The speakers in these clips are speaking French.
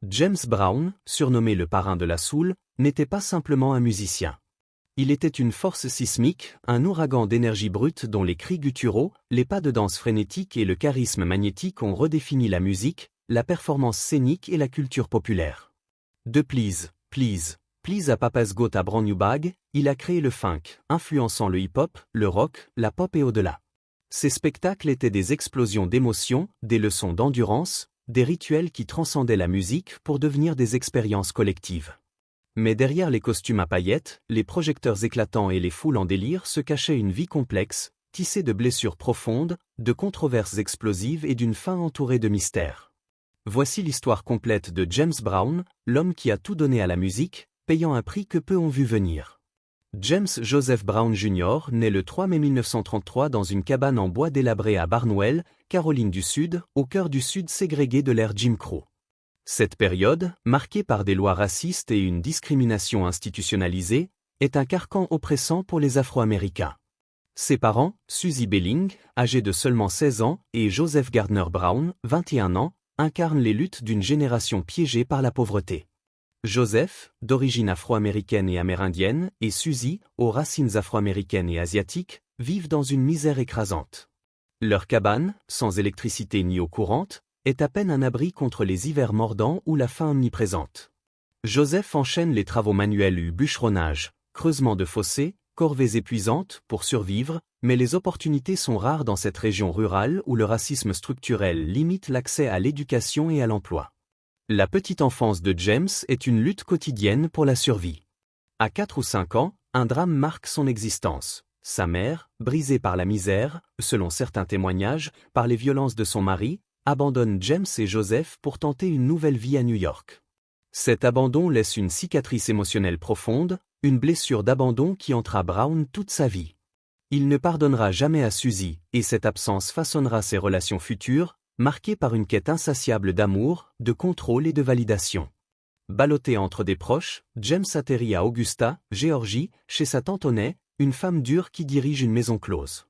James Brown, surnommé le parrain de la soul, n'était pas simplement un musicien. Il était une force sismique, un ouragan d'énergie brute dont les cris gutturaux, les pas de danse frénétiques et le charisme magnétique ont redéfini la musique, la performance scénique et la culture populaire. De Please, Please, Please à Papa's Got a Brand New Bag, il a créé le funk, influençant le hip-hop, le rock, la pop et au-delà. Ces spectacles étaient des explosions d'émotions, des leçons d'endurance, des rituels qui transcendaient la musique pour devenir des expériences collectives. Mais derrière les costumes à paillettes, les projecteurs éclatants et les foules en délire se cachait une vie complexe, tissée de blessures profondes, de controverses explosives et d'une fin entourée de mystères. Voici l'histoire complète de James Brown, l'homme qui a tout donné à la musique, payant un prix que peu ont vu venir. James Joseph Brown Jr. naît le 3 mai 1933 dans une cabane en bois délabrée à Barnwell, Caroline du Sud, au cœur du Sud ségrégué de l'ère Jim Crow. Cette période, marquée par des lois racistes et une discrimination institutionnalisée, est un carcan oppressant pour les Afro-Américains. Ses parents, Susie Belling, âgée de seulement 16 ans, et Joseph Gardner Brown, 21 ans, incarnent les luttes d'une génération piégée par la pauvreté. Joseph, d'origine afro-américaine et amérindienne, et Susie, aux racines afro-américaines et asiatiques, vivent dans une misère écrasante. Leur cabane, sans électricité ni eau courante, est à peine un abri contre les hivers mordants ou la faim omniprésente. Joseph enchaîne les travaux manuels du bûcheronnage, creusement de fossés, corvées épuisantes pour survivre, mais les opportunités sont rares dans cette région rurale où le racisme structurel limite l'accès à l'éducation et à l'emploi. La petite enfance de James est une lutte quotidienne pour la survie. À 4 ou 5 ans, un drame marque son existence. Sa mère, brisée par la misère, selon certains témoignages, par les violences de son mari, abandonne James et Joseph pour tenter une nouvelle vie à New York. Cet abandon laisse une cicatrice émotionnelle profonde, une blessure d'abandon qui hantera Brown toute sa vie. Il ne pardonnera jamais à Susie, et cette absence façonnera ses relations futures, marquées par une quête insatiable d'amour, de contrôle et de validation. Ballotté entre des proches, James atterrit à Augusta, Géorgie, chez sa tante Onay, une femme dure qui dirige une maison close.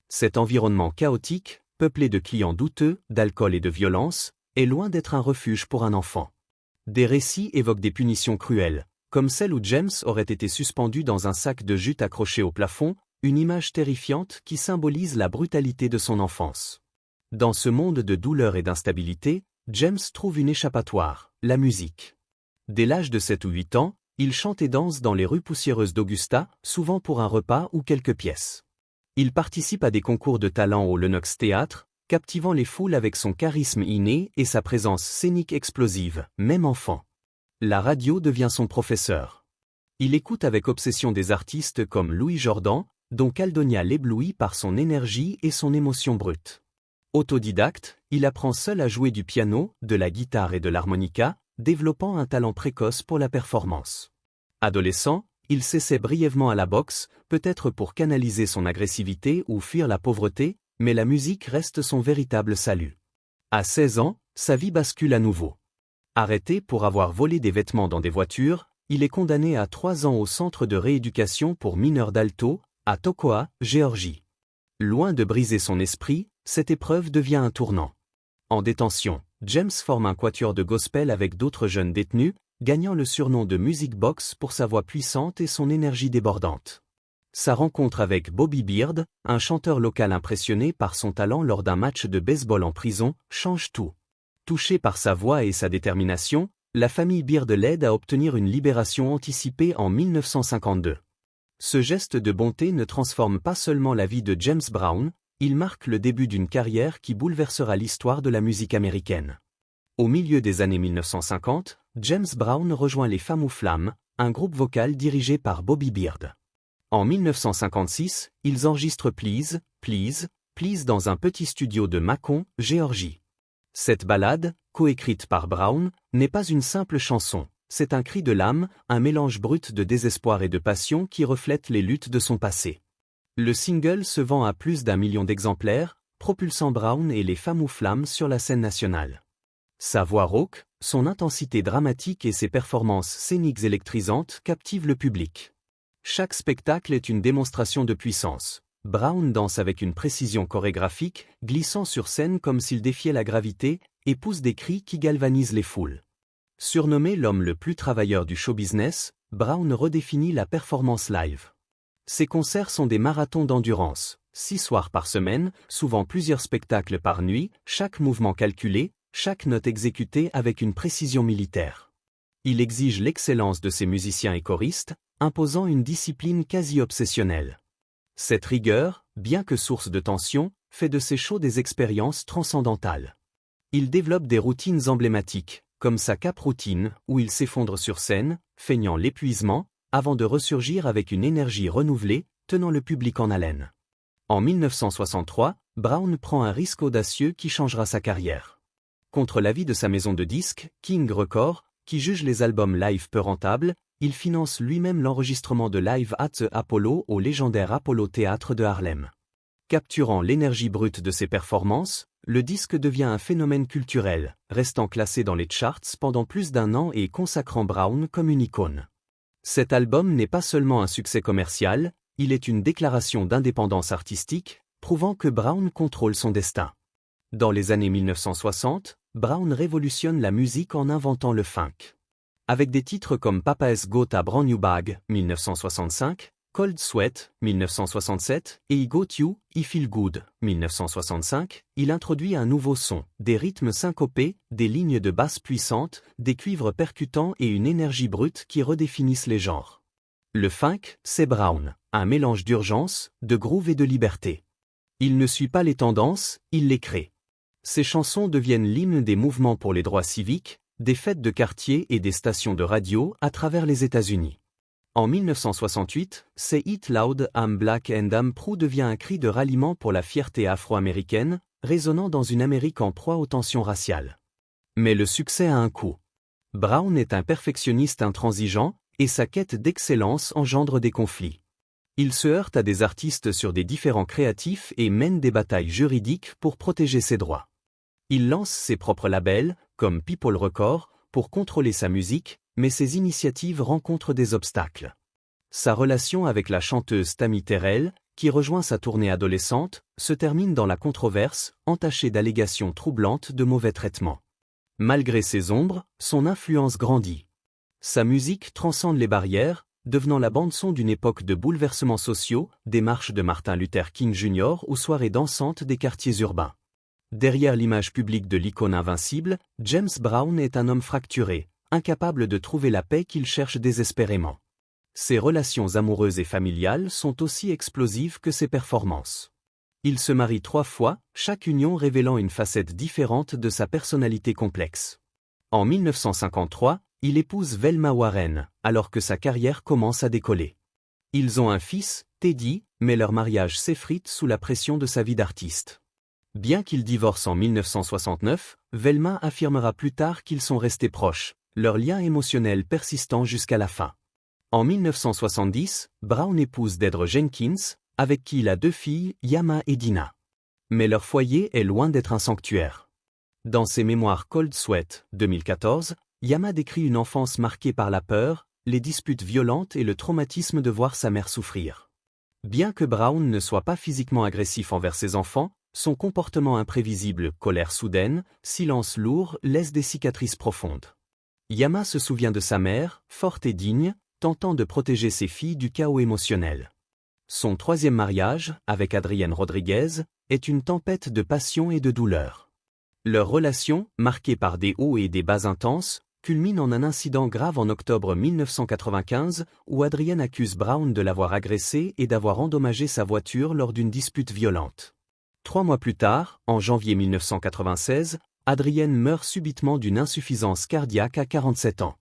Cet environnement chaotique, peuplé de clients douteux, d'alcool et de violence, est loin d'être un refuge pour un enfant. Des récits évoquent des punitions cruelles, comme celle où James aurait été suspendu dans un sac de jute accroché au plafond, une image terrifiante qui symbolise la brutalité de son enfance. Dans ce monde de douleur et d'instabilité, James trouve une échappatoire, la musique. Dès l'âge de 7 ou 8 ans, il chante et danse dans les rues poussiéreuses d'Augusta, souvent pour un repas ou quelques pièces. Il participe à des concours de talent au Lenox Theatre, captivant les foules avec son charisme inné et sa présence scénique explosive, même enfant. La radio devient son professeur. Il écoute avec obsession des artistes comme Louis Jordan, dont Caldonia l'éblouit par son énergie et son émotion brute. Autodidacte, il apprend seul à jouer du piano, de la guitare et de l'harmonica, développant un talent précoce pour la performance. Adolescent, il s'essaie brièvement à la boxe, peut-être pour canaliser son agressivité ou fuir la pauvreté, mais la musique reste son véritable salut. À 16 ans, sa vie bascule à nouveau. Arrêté pour avoir volé des vêtements dans des voitures, il est condamné à 3 ans au centre de rééducation pour mineurs d'Alto, à Tocoa, Géorgie. Loin de briser son esprit, cette épreuve devient un tournant. En détention, James forme un quatuor de gospel avec d'autres jeunes détenus, gagnant le surnom de Music Box pour sa voix puissante et son énergie débordante. Sa rencontre avec Bobby Beard, un chanteur local impressionné par son talent lors d'un match de baseball en prison, change tout. Touché par sa voix et sa détermination, la famille Beard l'aide à obtenir une libération anticipée en 1952. Ce geste de bonté ne transforme pas seulement la vie de James Brown, il marque le début d'une carrière qui bouleversera l'histoire de la musique américaine. Au milieu des années 1950, James Brown rejoint les Femmes ou Flammes, un groupe vocal dirigé par Bobby Beard. En 1956, ils enregistrent Please, Please, Please dans un petit studio de Macon, Géorgie. Cette ballade, coécrite par Brown, n'est pas une simple chanson, c'est un cri de l'âme, un mélange brut de désespoir et de passion qui reflète les luttes de son passé. Le single se vend à plus d'1 million d'exemplaires, propulsant Brown et les Femmes ou Flammes sur la scène nationale. Sa voix rauque, son intensité dramatique et ses performances scéniques électrisantes captivent le public. Chaque spectacle est une démonstration de puissance. Brown danse avec une précision chorégraphique, glissant sur scène comme s'il défiait la gravité, et pousse des cris qui galvanisent les foules. Surnommé l'homme le plus travailleur du show business, Brown redéfinit la performance live. Ses concerts sont des marathons d'endurance, 6 soirs par semaine, souvent plusieurs spectacles par nuit, chaque mouvement calculé, chaque note exécutée avec une précision militaire. Il exige l'excellence de ses musiciens et choristes, imposant une discipline quasi obsessionnelle. Cette rigueur, bien que source de tension, fait de ses shows des expériences transcendantales. Il développe des routines emblématiques, comme sa cap routine, où il s'effondre sur scène, feignant l'épuisement, avant de ressurgir avec une énergie renouvelée, tenant le public en haleine. En 1963, Brown prend un risque audacieux qui changera sa carrière. Contre l'avis de sa maison de disques, King Records, qui juge les albums live peu rentables, il finance lui-même l'enregistrement de Live at the Apollo au légendaire Apollo Theatre de Harlem. Capturant l'énergie brute de ses performances, le disque devient un phénomène culturel, restant classé dans les charts pendant plus d'1 an et consacrant Brown comme une icône. Cet album n'est pas seulement un succès commercial, il est une déclaration d'indépendance artistique, prouvant que Brown contrôle son destin. Dans les années 1960, Brown révolutionne la musique en inventant le funk. Avec des titres comme Papa's Got a Brand New Bag, 1965, Cold Sweat, 1967, et I Got You, I Feel Good, 1965, il introduit un nouveau son, des rythmes syncopés, des lignes de basse puissantes, des cuivres percutants et une énergie brute qui redéfinissent les genres. Le funk, c'est Brown, un mélange d'urgence, de groove et de liberté. Il ne suit pas les tendances, il les crée. Ses chansons deviennent l'hymne des mouvements pour les droits civiques, des fêtes de quartier et des stations de radio à travers les États-Unis. En 1968, Say It Loud, I'm Black and I'm Proud devient un cri de ralliement pour la fierté afro-américaine, résonnant dans une Amérique en proie aux tensions raciales. Mais le succès a un coût. Brown est un perfectionniste intransigeant, et sa quête d'excellence engendre des conflits. Il se heurte à des artistes sur des différends créatifs et mène des batailles juridiques pour protéger ses droits. Il lance ses propres labels, comme People Records, pour contrôler sa musique, mais ses initiatives rencontrent des obstacles. Sa relation avec la chanteuse Tammy Terrell, qui rejoint sa tournée adolescente, se termine dans la controverse, entachée d'allégations troublantes de mauvais traitements. Malgré ses ombres, son influence grandit. Sa musique transcende les barrières, devenant la bande-son d'une époque de bouleversements sociaux, des marches de Martin Luther King Jr. aux soirées dansantes des quartiers urbains. Derrière l'image publique de l'icône invincible, James Brown est un homme fracturé, incapable de trouver la paix qu'il cherche désespérément. Ses relations amoureuses et familiales sont aussi explosives que ses performances. Il se marie 3 fois, chaque union révélant une facette différente de sa personnalité complexe. En 1953, il épouse Velma Warren, alors que sa carrière commence à décoller. Ils ont un fils, Teddy, mais leur mariage s'effrite sous la pression de sa vie d'artiste. Bien qu'ils divorcent en 1969, Velma affirmera plus tard qu'ils sont restés proches, leur lien émotionnel persistant jusqu'à la fin. En 1970, Brown épouse Deidre Jenkins, avec qui il a 2 filles, Yama et Dina. Mais leur foyer est loin d'être un sanctuaire. Dans ses mémoires Cold Sweat, 2014, Yama décrit une enfance marquée par la peur, les disputes violentes et le traumatisme de voir sa mère souffrir. Bien que Brown ne soit pas physiquement agressif envers ses enfants, son comportement imprévisible, colère soudaine, silence lourd, laisse des cicatrices profondes. Yama se souvient de sa mère, forte et digne, tentant de protéger ses filles du chaos émotionnel. Son 3e mariage, avec Adrienne Rodriguez, est une tempête de passion et de douleur. Leur relation, marquée par des hauts et des bas intenses, culmine en un incident grave en octobre 1995 où Adrienne accuse Brown de l'avoir agressée et d'avoir endommagé sa voiture lors d'une dispute violente. 3 mois plus tard, en janvier 1996, Adrienne meurt subitement d'une insuffisance cardiaque à 47 ans.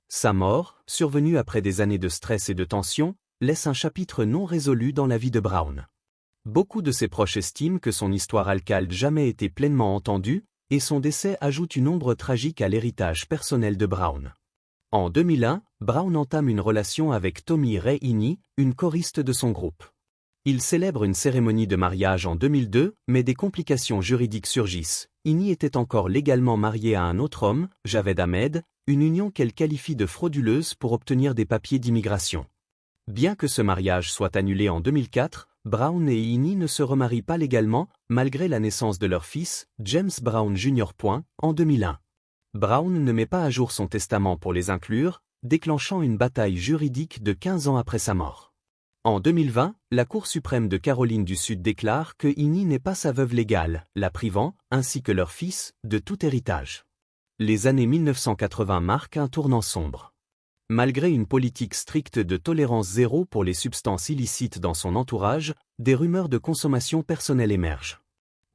Sa mort, survenue après des années de stress et de tension, laisse un chapitre non résolu dans la vie de Brown. Beaucoup de ses proches estiment que son histoire n'a jamais été pleinement entendue, et son décès ajoute une ombre tragique à l'héritage personnel de Brown. En 2001, Brown entame une relation avec Tommy Ray Iney, une choriste de son groupe. Il célèbre une cérémonie de mariage en 2002, mais des complications juridiques surgissent. Iney était encore légalement marié à un autre homme, Javed Ahmed, une union qu'elle qualifie de frauduleuse pour obtenir des papiers d'immigration. Bien que ce mariage soit annulé en 2004, Brown et Iney ne se remarient pas légalement, malgré la naissance de leur fils, James Brown Jr. En 2001. Brown ne met pas à jour son testament pour les inclure, déclenchant une bataille juridique de 15 ans après sa mort. En 2020, la Cour suprême de Caroline du Sud déclare que Iny n'est pas sa veuve légale, la privant, ainsi que leur fils, de tout héritage. Les années 1980 marquent un tournant sombre. Malgré une politique stricte de tolérance zéro pour les substances illicites dans son entourage, des rumeurs de consommation personnelle émergent.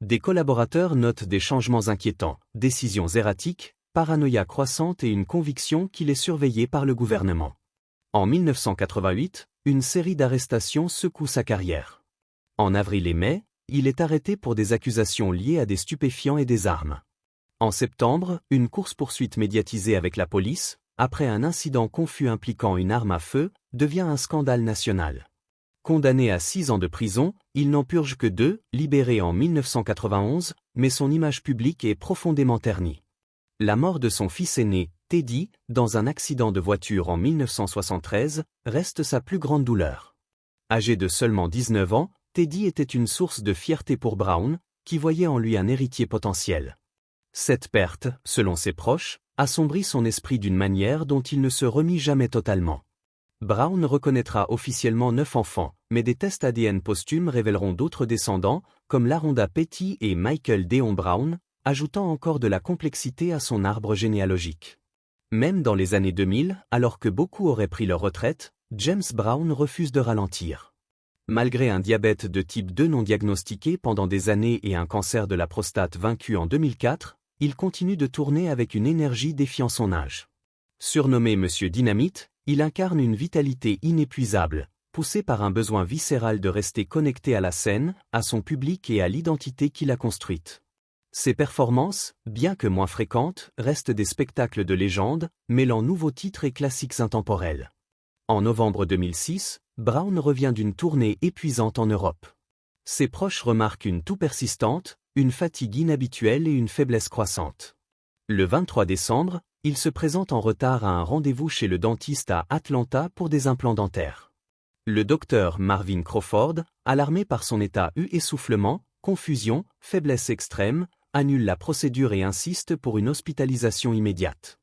Des collaborateurs notent des changements inquiétants, décisions erratiques, paranoïa croissante et une conviction qu'il est surveillé par le gouvernement. En 1988, une série d'arrestations secoue sa carrière. En avril et mai, il est arrêté pour des accusations liées à des stupéfiants et des armes. En septembre, une course-poursuite médiatisée avec la police, après un incident confus impliquant une arme à feu, devient un scandale national. Condamné à 6 ans de prison, il n'en purge que 2, libéré en 1991, mais son image publique est profondément ternie. La mort de son fils aîné, Teddy, dans un accident de voiture en 1973, reste sa plus grande douleur. Âgé de seulement 19 ans, Teddy était une source de fierté pour Brown, qui voyait en lui un héritier potentiel. Cette perte, selon ses proches, assombrit son esprit d'une manière dont il ne se remit jamais totalement. Brown reconnaîtra officiellement 9 enfants, mais des tests ADN posthumes révéleront d'autres descendants, comme Laronda Petty et Michael Deon Brown, ajoutant encore de la complexité à son arbre généalogique. Même dans les années 2000, alors que beaucoup auraient pris leur retraite, James Brown refuse de ralentir. Malgré un diabète de type 2 non diagnostiqué pendant des années et un cancer de la prostate vaincu en 2004, il continue de tourner avec une énergie défiant son âge. Surnommé Monsieur Dynamite, il incarne une vitalité inépuisable, poussé par un besoin viscéral de rester connecté à la scène, à son public et à l'identité qu'il a construite. Ses performances, bien que moins fréquentes, restent des spectacles de légende, mêlant nouveaux titres et classiques intemporels. En novembre 2006, Brown revient d'une tournée épuisante en Europe. Ses proches remarquent une toux persistante, une fatigue inhabituelle et une faiblesse croissante. Le 23 décembre, il se présente en retard à un rendez-vous chez le dentiste à Atlanta pour des implants dentaires. Le docteur Marvin Crawford, alarmé par son état essoufflement, confusion, faiblesse extrême, annule la procédure et insiste pour une hospitalisation immédiate.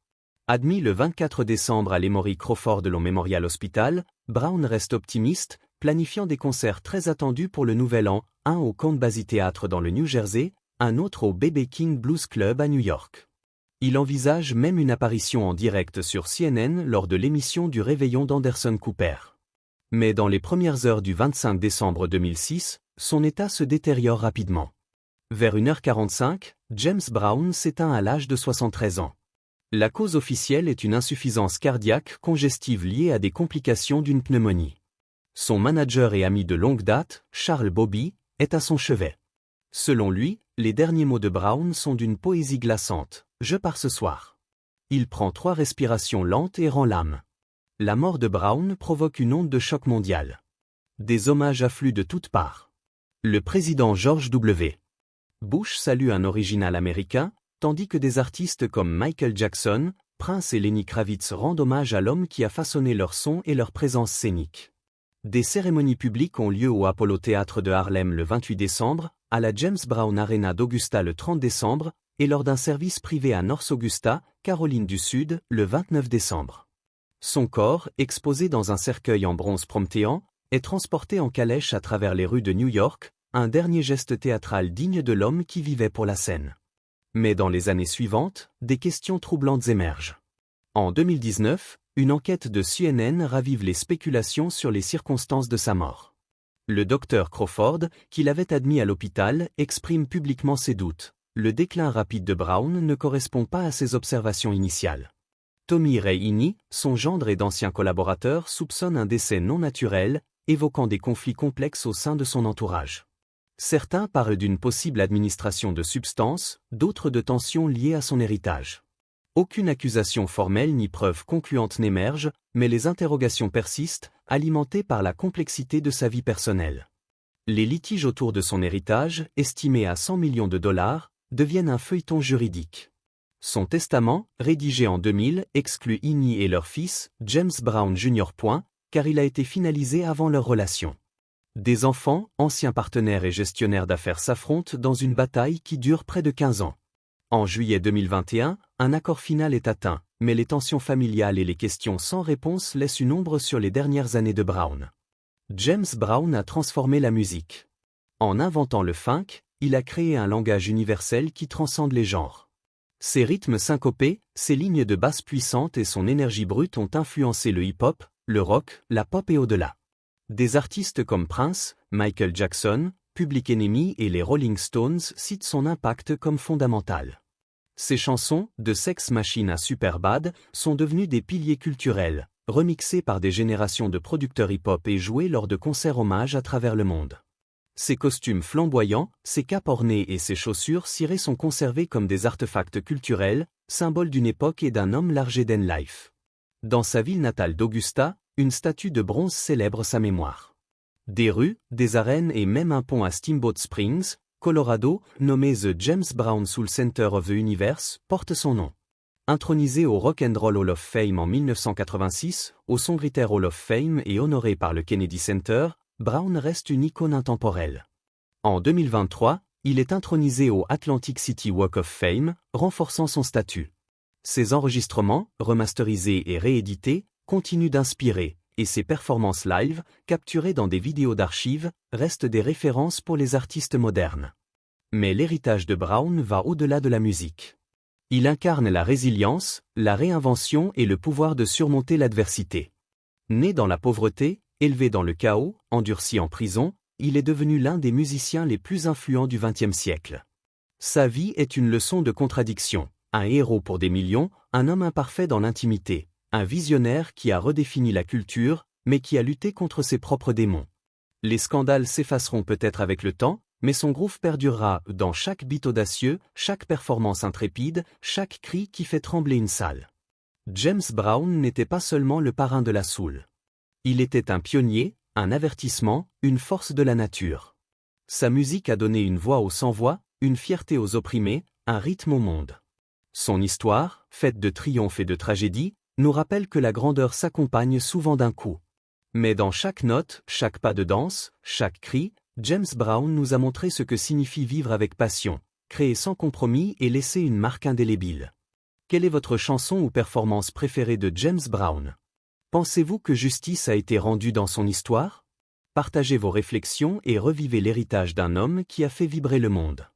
Admis le 24 décembre à l'Emory Crawford Lawn Memorial Hospital, Brown reste optimiste, planifiant des concerts très attendus pour le Nouvel An, un au Count Basie Theatre dans le New Jersey, un autre au B.B. King Blues Club à New York. Il envisage même une apparition en direct sur CNN lors de l'émission du Réveillon d'Anderson Cooper. Mais dans les premières heures du 25 décembre 2006, son état se détériore rapidement. Vers 1h45, James Brown s'éteint à l'âge de 73 ans. La cause officielle est une insuffisance cardiaque congestive liée à des complications d'une pneumonie. Son manager et ami de longue date, Charles Bobby, est à son chevet. Selon lui, les derniers mots de Brown sont d'une poésie glaçante. « Je pars ce soir ». Il prend 3 respirations lentes et rend l'âme. La mort de Brown provoque une onde de choc mondiale. Des hommages affluent de toutes parts. Le président George W. Bush salue un original américain, tandis que des artistes comme Michael Jackson, Prince et Lenny Kravitz rendent hommage à l'homme qui a façonné leur son et leur présence scénique. Des cérémonies publiques ont lieu au Apollo Theatre de Harlem le 28 décembre, à la James Brown Arena d'Augusta le 30 décembre, et lors d'un service privé à North Augusta, Caroline du Sud, le 29 décembre. Son corps, exposé dans un cercueil en bronze promptéant, est transporté en calèche à travers les rues de New York, un dernier geste théâtral digne de l'homme qui vivait pour la scène. Mais dans les années suivantes, des questions troublantes émergent. En 2019, une enquête de CNN ravive les spéculations sur les circonstances de sa mort. Le docteur Crawford, qui l'avait admis à l'hôpital, exprime publiquement ses doutes. Le déclin rapide de Brown ne correspond pas à ses observations initiales. Tommy Ray Iny, son gendre et d'anciens collaborateurs soupçonnent un décès non naturel, évoquant des conflits complexes au sein de son entourage. Certains parlent d'une possible administration de substances, d'autres de tensions liées à son héritage. Aucune accusation formelle ni preuve concluante n'émerge, mais les interrogations persistent, alimentées par la complexité de sa vie personnelle. Les litiges autour de son héritage, estimés à 100 millions de dollars, deviennent un feuilleton juridique. Son testament, rédigé en 2000, exclut Iny et leur fils, James Brown Jr. Car il a été finalisé avant leur relation. Des enfants, anciens partenaires et gestionnaires d'affaires s'affrontent dans une bataille qui dure près de 15 ans. En juillet 2021, un accord final est atteint, mais les tensions familiales et les questions sans réponse laissent une ombre sur les dernières années de Brown. James Brown a transformé la musique. En inventant le funk, il a créé un langage universel qui transcende les genres. Ses rythmes syncopés, ses lignes de basse puissantes et son énergie brute ont influencé le hip-hop, le rock, la pop et au-delà. Des artistes comme Prince, Michael Jackson, Public Enemy et les Rolling Stones citent son impact comme fondamental. Ses chansons, de Sex Machine à Superbad, sont devenues des piliers culturels, remixés par des générations de producteurs hip-hop et joués lors de concerts hommages à travers le monde. Ses costumes flamboyants, ses capes ornées et ses chaussures cirées sont conservés comme des artefacts culturels, symboles d'une époque et d'un homme largé d'N-Life. Dans sa ville natale d'Augusta, une statue de bronze célèbre sa mémoire. Des rues, des arènes et même un pont à Steamboat Springs, Colorado, nommé The James Brown Soul Center of the Universe, porte son nom. Intronisé au Rock and Roll Hall of Fame en 1986, au Songwriter Hall of Fame et honoré par le Kennedy Center, Brown reste une icône intemporelle. En 2023, il est intronisé au Atlantic City Walk of Fame, renforçant son statut. Ses enregistrements, remasterisés et réédités, continuent d'inspirer, et ses performances live, capturées dans des vidéos d'archives, restent des références pour les artistes modernes. Mais l'héritage de Brown va au-delà de la musique. Il incarne la résilience, la réinvention et le pouvoir de surmonter l'adversité. Né dans la pauvreté, élevé dans le chaos, endurci en prison, il est devenu l'un des musiciens les plus influents du XXe siècle. Sa vie est une leçon de contradiction, un héros pour des millions, un homme imparfait dans l'intimité, un visionnaire qui a redéfini la culture, mais qui a lutté contre ses propres démons. Les scandales s'effaceront peut-être avec le temps, mais son groove perdurera dans chaque beat audacieux, chaque performance intrépide, chaque cri qui fait trembler une salle. James Brown n'était pas seulement le parrain de la soul. Il était un pionnier, un avertissement, une force de la nature. Sa musique a donné une voix aux sans-voix, une fierté aux opprimés, un rythme au monde. Son histoire, faite de triomphes et de tragédies, nous rappelle que la grandeur s'accompagne souvent d'un coup. Mais dans chaque note, chaque pas de danse, chaque cri, James Brown nous a montré ce que signifie vivre avec passion, créer sans compromis et laisser une marque indélébile. Quelle est votre chanson ou performance préférée de James Brown ? Pensez-vous que justice a été rendue dans son histoire ? Partagez vos réflexions et revivez l'héritage d'un homme qui a fait vibrer le monde.